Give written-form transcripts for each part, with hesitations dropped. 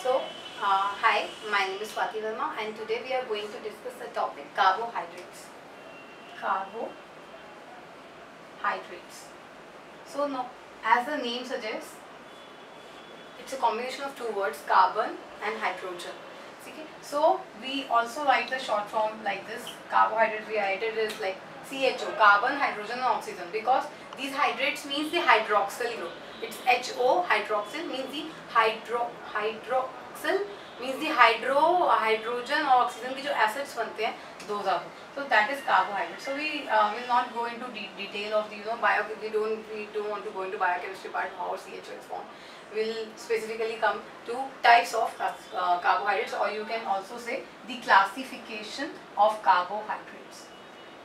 So, hi, my name is Swati Verma and today we are going to discuss the topic carbohydrates. Carbohydrates. So, no, as the name suggests, it's a combination of two words, carbon and hydrogen. Okay? So, we also write the short form like this. Carbohydrate, we write it as like CHO, carbon, hydrogen and oxygen, because these hydrates means the hydroxyl group. It's HO, hydroxyl means the hydroxyl means the hydrogen or oxygen की जो acids बनते हैं, those are. So that is carbohydrate. So we will not go into detail of the we don't want to go into biochemistry part how CHO is formed. Will specifically come to types of carbohydrates, or you can also say the classification of carbohydrates.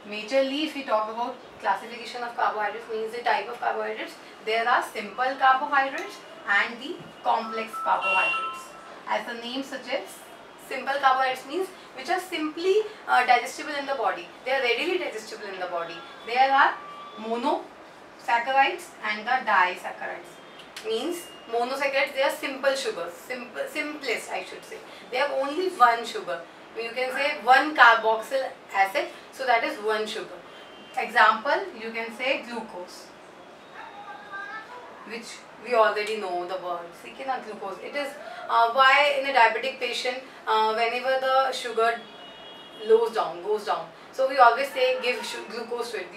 Majorly, if we talk about classification of carbohydrates, means the type of carbohydrates, there are simple carbohydrates and the complex carbohydrates. As the name suggests, simple carbohydrates means which are simply digestible in the body. They are readily digestible in the body. There are monosaccharides and the disaccharides. Means monosaccharides, they are simple sugars, simplest I should say. They have only one sugar. You can say one carboxyl acid, so that is one sugar. Example, you can say glucose, which we already know the word. See, na glucose. It is why in a diabetic patient, whenever the sugar goes down, so we always say give glucose to it.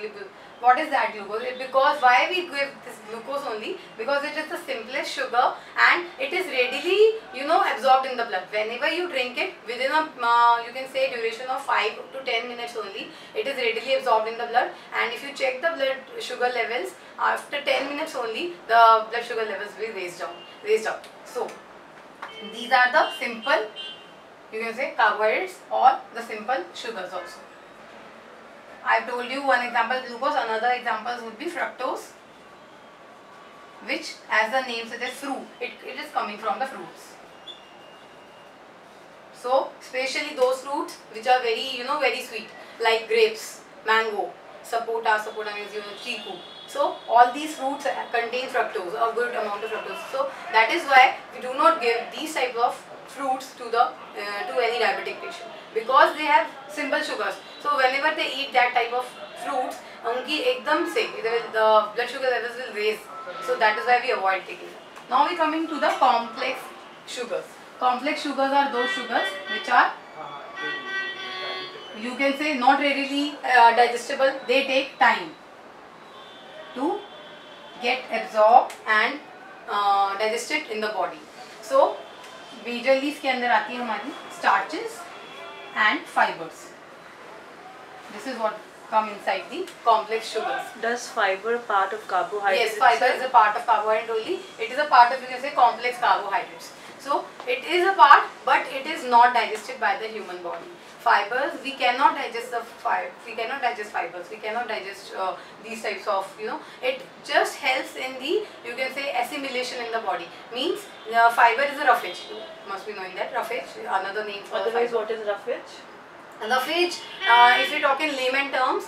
What is that glucose? Because why we give this glucose only? Because it is the simplest sugar and it is readily absorbed in the blood. Whenever you drink it, within a you can say duration of 5 to 10 minutes only, it is readily absorbed in the blood. And if you check the blood sugar levels, after 10 minutes only, the blood sugar levels will raised up. So these are the simple, you can say, carbohydrates or the simple sugars also. I have told you one example glucose, another examples would be fructose, which as the name suggests fruit, it is coming from the fruits. So especially those fruits which are very very sweet, like grapes, mango, sapota means chiku. So all these fruits contain fructose, a good amount of fructose. So that is why we do not give these type of fruits to any diabetic patient, because they have simple sugars. So whenever they eat that type of fruits, उनकी एकदम से the blood sugar levels will raise. So that is why we avoid taking them. Now we coming to the complex sugars. Complex sugars are those sugars which are, you can say, not readily digestible. They take time to get absorbed and digested in the body. So majorly इसके अंदर आती है हमारी starches and fibers. This is what come inside the complex sugars. Does fiber part of carbohydrates? Yes, fiber is a part of carbohydrate only. It is a part of, you can say, complex carbohydrates. So it is a part, but it is not digested by the human body. Fibers, we cannot digest fibers. We cannot digest these types of, it just helps in the, you can say, assimilation in the body. Means fiber is a roughage. You must be knowing that roughage, another name for Otherwise, fiber. what is roughage? Roughage, if we talk in layman terms,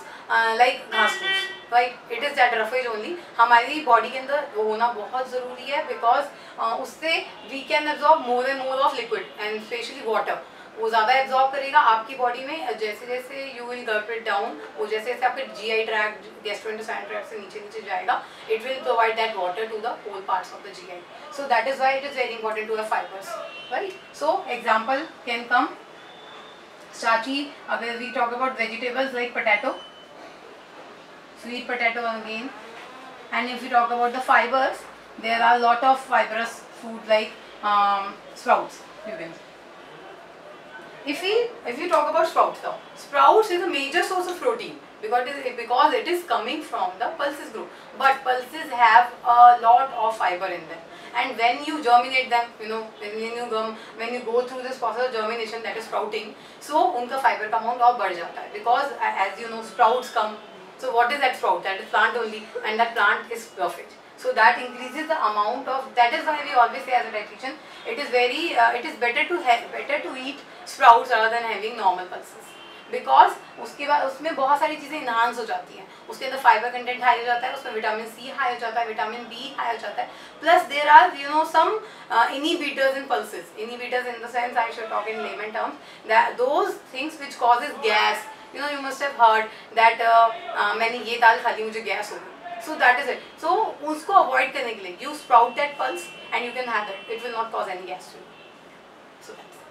like घास फूस, right? It is that roughage only. हमारी body के अंदर वो होना बहुत ज़रूरी है, because उससे we can absorb more and more of liquid and especially water. वो ज़्यादा absorb करेगा आपकी body में. जैसे जैसे you will gulp it down, वो जैसे जैसे आपके GI tract, gastrointestinal tract से नीचे जाएगा, it will provide that water to the whole parts of the GI. So that is why it is very important to have fibers, right? So example can come. Starchy, when we talk about vegetables like potato, sweet potato again, and if we talk about the fibers, there are a lot of fibrous food like sprouts. You can. If you talk about sprouts now, sprouts is a major source of protein because it is coming from the pulses group. But pulses have a lot of fiber in them. And when you germinate them, when you go through this process of germination, that is sprouting, so उनका fiber का amount और बढ़ जाता है, because as you know sprouts come. So what is that sprout? That is plant only, and that plant is roughage. So that increases the amount of. That is why we always say as a dietitian, it is better to eat sprouts rather than having normal pulses. Because उसके बाद उसमें बहुत सारी चीज़ें enhance हो जाती हैं, उसके अंदर फाइबर कंटेंट हाई हो जाता है, उसमें विटामिन सी हाई हो जाता है, विटामिन बी हाई हो जाता है, plus there are some inhibitors and pulses. Inhibitors in the sense I should talk in layman terms, that those things which causes gas. You know, you must have heard that मैंने ये दाल खा ली मुझे gas हो गई. So that is it. So उसको avoid करने के लिए you sprout that pulse and you can have it. It will not cause any gas to you. So that's it.